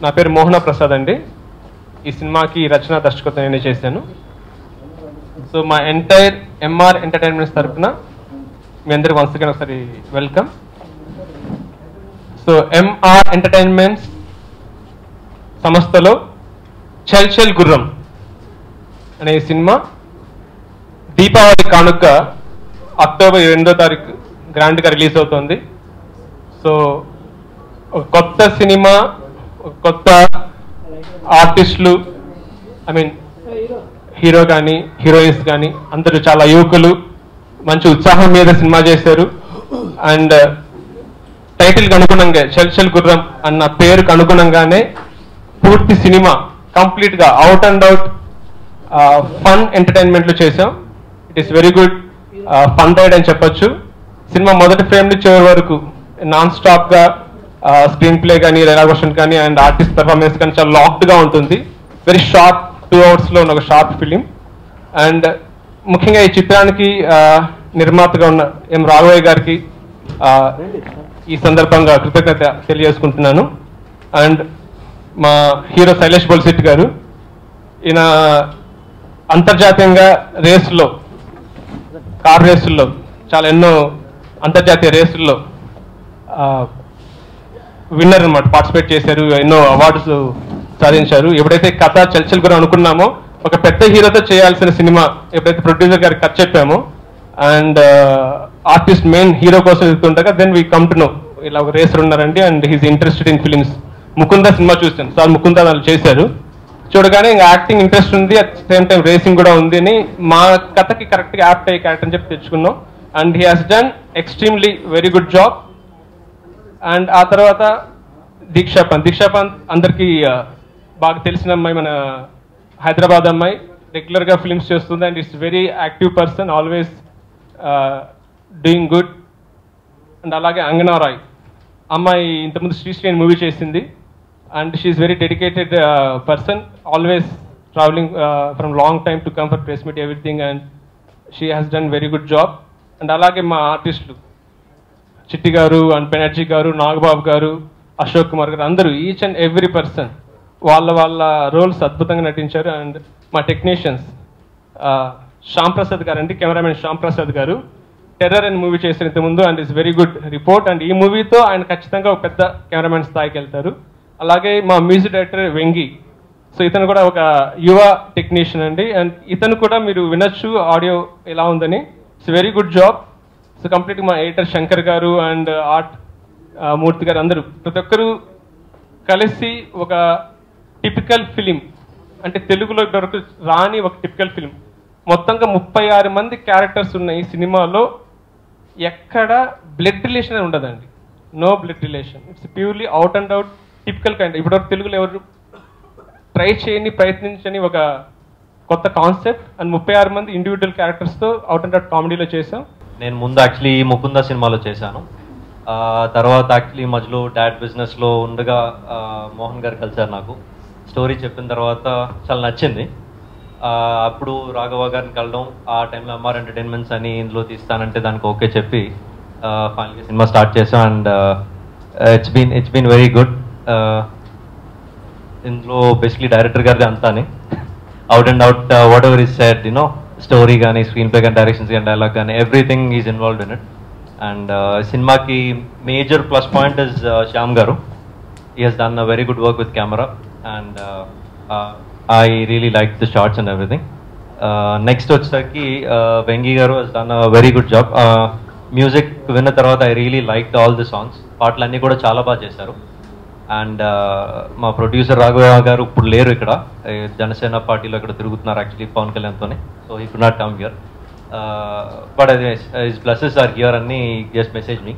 నా పేరు మోహన ప్రసాద్ అండి. ఈ సినిమాకి రచన దర్శకత్వం నేనే చేశాను. సో మా ఎంటైర్ ఎంఆర్ ఎంటర్టైన్మెంట్స్ తరఫున మీ అందరికి వన్స్ అగైన్ ఒకసారి వెల్కమ్. సో ఎంఆర్ ఎంటర్టైన్మెంట్స్ సంస్థలో చల్ చల్ గుర్రం అనే సినిమా దీపావళి కానుక అక్టోబర్ 2వ తారీఖు గ్రాండ్గా రిలీజ్ అవుతుంది. సో ఒక కొత్త సినిమా, కొత్త ఆర్టిస్టులు, ఐ మీన్ హీరో కానీ హీరోయిన్స్ కానీ అందరూ చాలా యువకులు మంచి ఉత్సాహం మీద సినిమా చేశారు. అండ్ టైటిల్కి అనుగుణంగా చల్ చల్ గుర్రం అన్న పేరుకు అనుగుణంగానే పూర్తి సినిమా కంప్లీట్గా అవుట్ అండ్ అవుట్ ఫన్ ఎంటర్టైన్మెంట్లు చేసాం. It is very good fun ride అని చెప్పొచ్చు. సినిమా మొదటి ఫ్రేమ్ నుంచి చివరి వరకు నాన్ స్టాప్గా స్క్రీన్ ప్లే కానీ డైలాగ్ వర్షన్ కానీ అండ్ ఆర్టిస్ట్ పెర్ఫార్మెన్స్ కానీ చాలా లాక్డ్గా ఉంటుంది. వెరీ షార్ట్ 2 అవర్స్లో ఉన్న ఒక షార్ట్ ఫిలిం. అండ్ ముఖ్యంగా ఈ చిత్రానికి నిర్మాతగా ఉన్న ఎం రాఘవయ్య గారికి ఈ సందర్భంగా కృతజ్ఞత తెలియజేసుకుంటున్నాను. అండ్ మా హీరో శైలేష్ బొల్సిట్ గారు, ఈయన అంతర్జాతీయంగా రేసుల్లో, కార్ రేసుల్లో చాలా ఎన్నో అంతర్జాతీయ రేసుల్లో విన్నర్ అనమాట, పార్టిసిపేట్ చేశారు, ఎన్నో అవార్డ్స్ సాధించారు. ఎప్పుడైతే కథ చల్ చల్ గుర్రం అనుకున్నామో, ఒక పెద్ద హీరోతో చేయాల్సిన సినిమా ఎప్పుడైతే ప్రొడ్యూసర్ గారికి కథ చెప్పామో అండ్ ఆర్టిస్ట్ మెయిన్ హీరో కోసం ఎదుగుతుండగా then we come to know ఇలా ఒక రేసర్ ఉన్నారండి and he's interested in films. Mukunda సినిమా చూస్తాను సార్, ముకుంద వాళ్ళు చేశారు. చూడగానే ఇంకా యాక్టింగ్ ఇంట్రెస్ట్ ఉంది, అట్ సేమ్ టైం రేసింగ్ కూడా ఉంది అని మా కథకి కరెక్ట్గా యాప్ట్ అయ్యే క్యారెక్టర్ అని చెప్పి తెచ్చుకున్నాం. And he has done extremely very good job. And ఆ తర్వాత దీక్షాపంత్ అందరికీ బాగా తెలిసిన అమ్మాయి, మన హైదరాబాద్ అమ్మాయి, రెగ్యులర్గా ఫిల్మ్స్ చేస్తుంది and it's very active person, always doing good. And అలాగే అంగనా రాయ్ అమ్మాయి ఇంతకుముందు శ్రీశ్రీ మూవీ చేసింది and she is very dedicated person, always travelling from long time to come for press meet everything and she has done very good job. And అలాగే మా ఆర్టిస్టులు చిట్టి గారు and Banerjee గారు, నాగబాబు గారు, అశోక్ కుమార్ గారు, అందరూ ఈచ్ అండ్ ఎవ్రీ పర్సన్ వాళ్ళ రోల్స్ అద్భుతంగా నటించారు. అండ్ మా టెక్నీషియన్స్ శ్యామ్ ప్రసాద్ గారు అండి, కెమెరామెన్ శ్యామ్ ప్రసాద్ గారు టెర్రర్ అని మూవీ చేశారు ఇంతకుముందు and it's very good report. And ఈ మూవీతో ఆయన ఖచ్చితంగా ఒక పెద్ద కెమెరామెన్ స్థాయికి వెళ్తారు. అలాగే మా మ్యూజిక్ డైరెక్టర్ వెంగి, సో ఇతను కూడా ఒక యువ టెక్నీషియన్ అండి అండ్ ఇతను కూడా మీరు వినొచ్చు ఆడియో ఎలా ఉందని. It's very good job. So complete మా ఎడిటర్ శంకర్ గారు అండ్ ఆర్ట్ మూర్తి గారు, అందరూ ప్రతి ఒక్కరూ కలిసి ఒక టిపికల్ ఫిలిం, అంటే తెలుగులో ఇప్పటివరకు రాని ఒక టిపికల్ ఫిలిం. మొత్తంగా 36 మంది క్యారెక్టర్స్ ఉన్న ఈ సినిమాలో ఎక్కడ బ్లడ్ రిలేషన్ అని ఉండదండి, no blood relation. It's purely out and out typical kind. ఇప్పటివరకు తెలుగులో ఎవరు ట్రై చేయని, ప్రయత్నించని ఒక కొత్త కాన్సెప్ట్ అండ్ 36 మంది ఇండివిజువల్ క్యారెక్టర్స్తో అవుట్ అండ్ అవుట్ కామెడీలో చేసాం. నేను ముందు యాక్చువల్లీ ముకుంద సినిమాలో చేశాను. తర్వాత యాక్చువల్లీ మధ్యలో డాడ్ బిజినెస్లో ఉండగా మోహన్ గారు కలిసారు. నాకు స్టోరీ చెప్పిన తర్వాత చాలా నచ్చింది. అప్పుడు రాఘవ గారిని కలడం, ఆ టైంలో ఎంఆర్ ఎంటర్టైన్మెంట్స్ అని ఇందులో తీస్తానంటే దానికి ఓకే చెప్పి ఫైనల్గా సినిమా స్టార్ట్ చేసాం. And it's been very good. ఇందులో బేసిక్లీ డైరెక్టర్ గారిది అంతానే out and out whatever is said, you know story కానీ స్క్రీన్ ప్లే కానీ డైరెక్షన్స్ కానీ డైలాగ్ కానీ everything is involved in it. And సినిమాకి major plus point is Shyam garu. He has done a very good work with camera and I really like the shots and everything. Next వచ్చేసరికి వెంగి గారు has done a very good job. Music విన్న తర్వాత I really liked all the songs. పాటలన్నీ కూడా చాలా బాగా చేశారు. And మా ప్రొడ్యూసర్ రాఘవయ్య గారు ఇప్పుడు లేరు ఇక్కడ, జనసేన పార్టీలో ఇక్కడ తిరుగుతున్నారు యాక్చువల్లీ పవన్ కళ్యాణ్తోనే. So he could not come here, but his blesses are here అని just message me.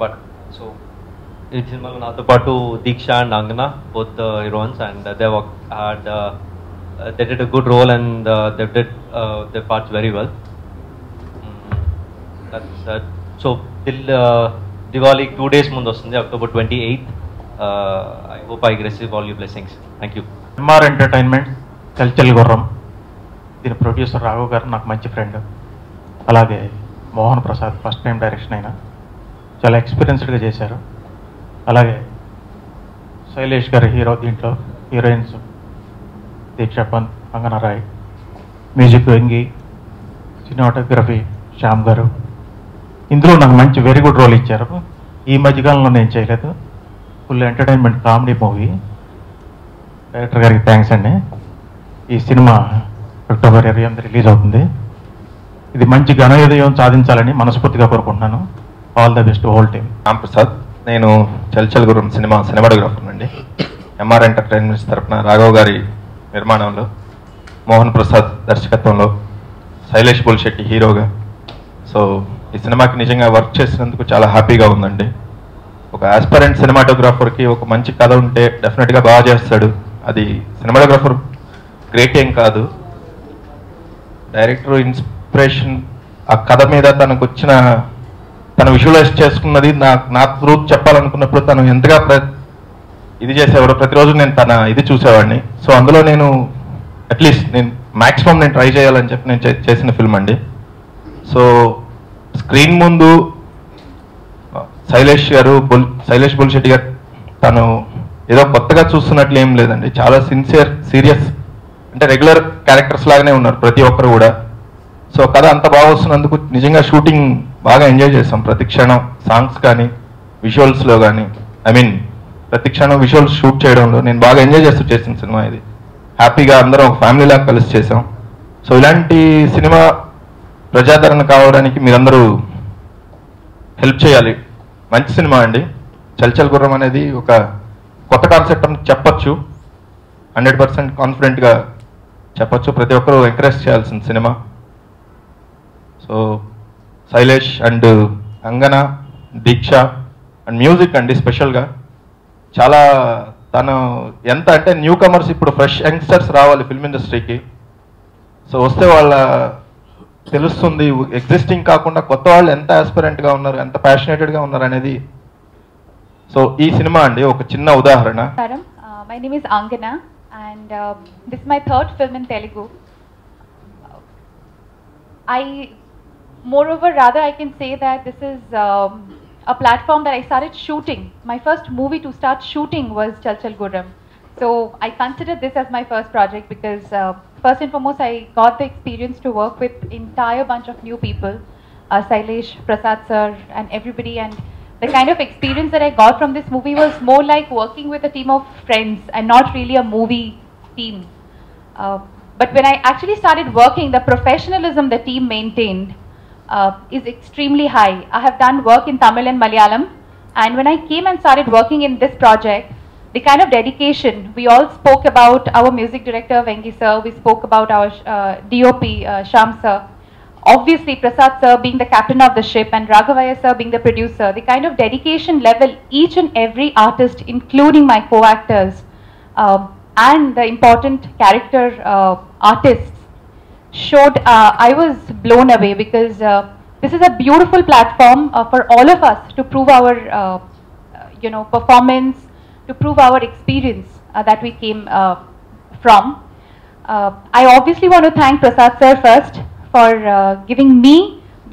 But so ఈ సినిమాలో నాతో పాటు Deeksha and Angana, both heroines, and they did a good role and they did their parts very well. That's so till Diwali 2 days ముందు వస్తుంది, October 28th. I hope I receive all your blessings. Thank you. MR entertainment Chal Chal గుర్రం, దీని producer Raghav గారు నాకు మంచి friend. అలాగే Mohan Prasad first time direction అయినా చాలా ఎక్స్పీరియన్స్డ్గా చేశారు. అలాగే శైలేష్ గారి హీరో, దీంట్లో హీరోయిన్స్ దీక్ష పంత్, కంగనా రాయ్, మ్యూజిక్ వెంగి, సినిమాటోగ్రఫీ శ్యామ్ గారు. ఇందులో నాకు మంచి వెరీ గుడ్ రోల్ ఇచ్చారు. ఈ మధ్యకాలంలో నేను చేయలేదు. Full entertainment comedy movie. Director గారికి థ్యాంక్స్ అండి. ఈ సినిమా అక్టోబర్ 28 రిలీజ్ అవుతుంది. ఇది మంచి ఘనోదయం సాధించాలని మనస్ఫూర్తిగా కోరుకుంటున్నాను. All the best whole team. Ram Prasad, నేను చల్చల్గురం సినిమాటోగ్రాఫర్ అండి. ఎంఆర్ ఎంటర్టైన్మెంట్స్ తరఫున రాఘవ్ గారి నిర్మాణంలో, మోహన్ ప్రసాద్ దర్శకత్వంలో, శైలేష్ బుల్శెట్టి హీరోగా. సో ఈ సినిమాకి నిజంగా వర్క్ చేసినందుకు చాలా హ్యాపీగా ఉందండి. ఒక ఆస్పరెంట్ సినిమాటోగ్రాఫర్కి ఒక మంచి కథ ఉంటే డెఫినెట్గా బాగా చేస్తాడు. అది సినిమాటోగ్రాఫర్ గ్రేట్ ఏం కాదు, డైరెక్టర్ ఇన్స్పిరేషన్ ఆ కథ మీద తనకు వచ్చిన, తను విజువలైజ్ చేసుకున్నది నా త్రూ చెప్పాలనుకున్నప్పుడు తను ఎంతగా ఇది చేసేవాడు. ప్రతిరోజు నేను తన ఇది చూసేవాడిని. సో అందులో నేను అట్లీస్ట్ నేను మ్యాక్సిమం నేను ట్రై చేయాలని చెప్పి నేను చేసిన ఫిల్మ్ అండి. సో స్క్రీన్ ముందు శైలేష్ బుల్శెట్టి గారు తను ఏదో కొత్తగా చూస్తున్నట్లు ఏం లేదండి. చాలా సీరియస్ అంటే రెగ్యులర్ క్యారెక్టర్స్ లాగానే ఉన్నారు ప్రతి ఒక్కరు కూడా. సో కథ అంత బాగా వస్తున్నందుకు నిజంగా షూటింగ్ బాగా ఎంజాయ్ చేసాం. ప్రతి క్షణం సాంగ్స్ కానీ విజువల్స్లో కానీ, ప్రతి క్షణం విజువల్స్ షూట్ చేయడంలో నేను బాగా ఎంజాయ్ చేస్తూ చేసిన సినిమా ఇది. హ్యాపీగా అందరం ఒక ఫ్యామిలీ లాగా కలిసి చేసాం. సో ఇలాంటి సినిమా ప్రజాదరణ కావడానికి మీరందరూ హెల్ప్ చేయాలి. మంచి సినిమా అండి. చల్చల్ గుర్రం అనేది ఒక కొత్త కాన్సెప్ట్ అని చెప్పచ్చు, 100% కాన్ఫిడెంట్గా చెప్పచ్చు. ప్రతి ఒక్కరూ ఎంకరేజ్ చేయాల్సిన సినిమా. So Shailesh and Angana, Deeksha and music అండి స్పెషల్గా చాలా తను ఎంత అంటే న్యూ కమర్స్, ఇప్పుడు ఫ్రెష్ యంగ్స్టర్స్ రావాలి ఫిల్మ్ ఇండస్ట్రీకి. సో వస్తే వాళ్ళ తెలుస్తుంది ఎగ్జిస్టింగ్ కాకుండా కొత్త వాళ్ళు ఎంత ఆస్పిరెంట్గా ఉన్నారు, ఎంత ప్యాషనేటెడ్గా ఉన్నారు అనేది. సో ఈ సినిమా అండి ఒక చిన్న ఉదాహరణ. My name is Angana and this is my third film in Telugu. Moreover, I can say that this is a platform that I started shooting. My first movie to start shooting was Chalchal Gurram. So I consider this as my first project because first and foremost I got the experience to work with entire bunch of new people, Shailesh, Prasad sir and everybody, and the kind of experience that I got from this movie was more like working with a team of friends and not really a movie team. But when I actually started working, the professionalism the team maintained is extremely high. I have done work in Tamil and Malayalam, and when I came and started working in this project, the kind of dedication, we all spoke about our music director Vengi sir, we spoke about our DOP Shyam sir, obviously Prasad sir being the captain of the ship and Raghavaya sir being the producer. The kind of dedication level each and every artist, including my co-actors and the important character artists showed, I was blown away because this is a beautiful platform for all of us to prove our performance, to prove our experience that we came from. I obviously want to thank Prasad sir first for giving me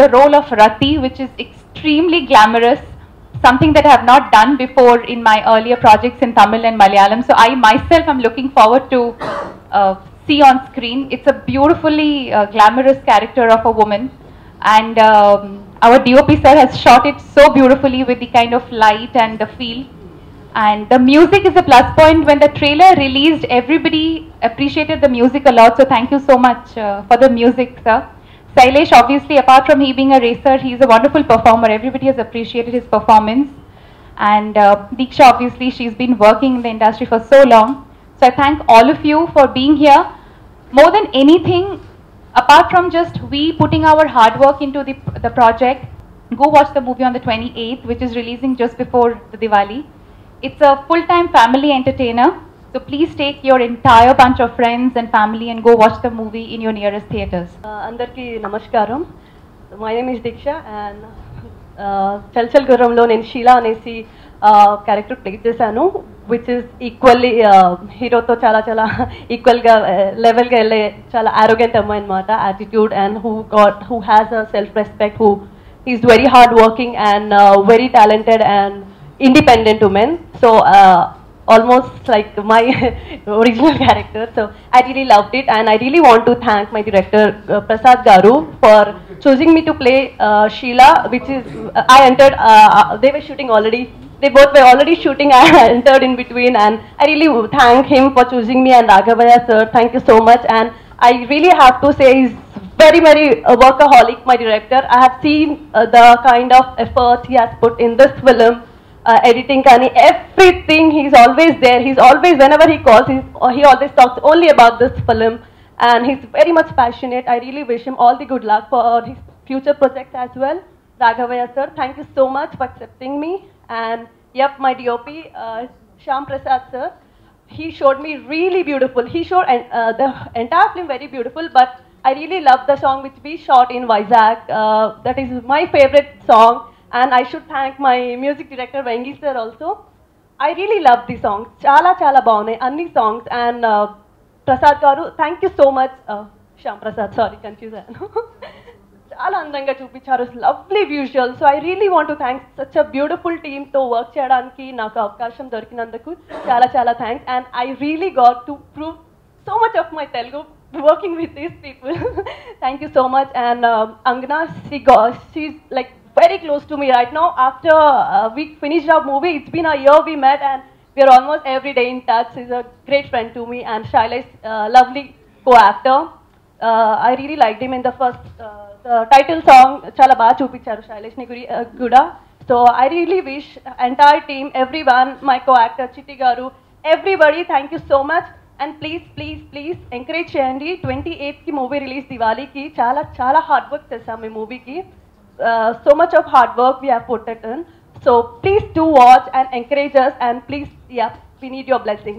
the role of Rati, which is extremely glamorous, something that I have not done before in my earlier projects in Tamil and Malayalam. So I myself am looking forward to see on screen. It's a beautifully glamorous character of a woman, and our DOP sir has shot it so beautifully with the kind of light and the feel. And the music is a plus point. When the trailer released, everybody appreciated the music a lot. So thank you so much for the music, sir. Shailesh, obviously, apart from he being a racer, he is a wonderful performer. Everybody has appreciated his performance. And Diksha, obviously, she's been working in the industry for so long. So I thank all of you for being here. More than anything, apart from just we putting our hard work into the project, go watch the movie on the 28th, which is releasing just before the Diwali. It's a full-time family entertainer, so please take your entire bunch of friends and family and go watch the movie in your nearest theatres. Andarki namaskaram. My name is Diksha and Chalchal Gurram lo nen Sheila anesi character play chesanu, which is equally hero to chala equal ga level ga elle chala arrogant amma anamata, attitude, and who has a self respect, who is very hard working and very talented and independent woman. So almost like my original character. So I really loved it, and I really want to thank my director Prasad Garu for choosing me to play Sheila, which is I entered. They were shooting already. They both were already shooting. I entered in between, and I really thank him for choosing me, and Raghavaya sir, thank you so much. And I really have to say he's very, very workaholic, my director. I have seen the kind of effort he has put in this film, editing, everything. He's always there. He's always, whenever he calls, he always talks only about this film, and he's very much passionate. I really wish him all the good luck for his future projects as well. Raghavaya sir, thank you so much for accepting me. And yep, my DOP, Shyam Prasad sir, he showed me really beautiful. He showed the entire film very beautiful, but I really love the song which we shot in Vizag. That is my favorite song, and I should thank my music director Vengi sir also. I really love the songs. Chala chala baunai anni songs, and Prasad garu, thank you so much. Shyam Prasad, sorry, confused. చాలా అందంగా చూపించారు, lovely visual. So I really want to thanks such a beautiful టీమ్తో work చేయడానికి నాకు అవకాశం దొరికినందుకు చాలా చాలా thanks. And I really got to prove so much of my Telugu working with these people. Thank you so much. And Angana, she's like very close to me right now. After we finished our movie, it's been a year we met, and we are almost every day in touch. She's a great friend to me, and Shailesh, lovely co-actor. I really liked him in the first the title song. Chala baga chupicharu Shailesh ni kuda. So I really wish entire team, everyone, my co-actor Chitti garu, everybody, thank you so much. And please, please, please encourage cheyandi. 28th ki movie release Diwali ki chala chala hard work chesam ee movie ki. So much of hard work we have put it in. So please do watch and encourage us, and please, yeah, we need your blessings.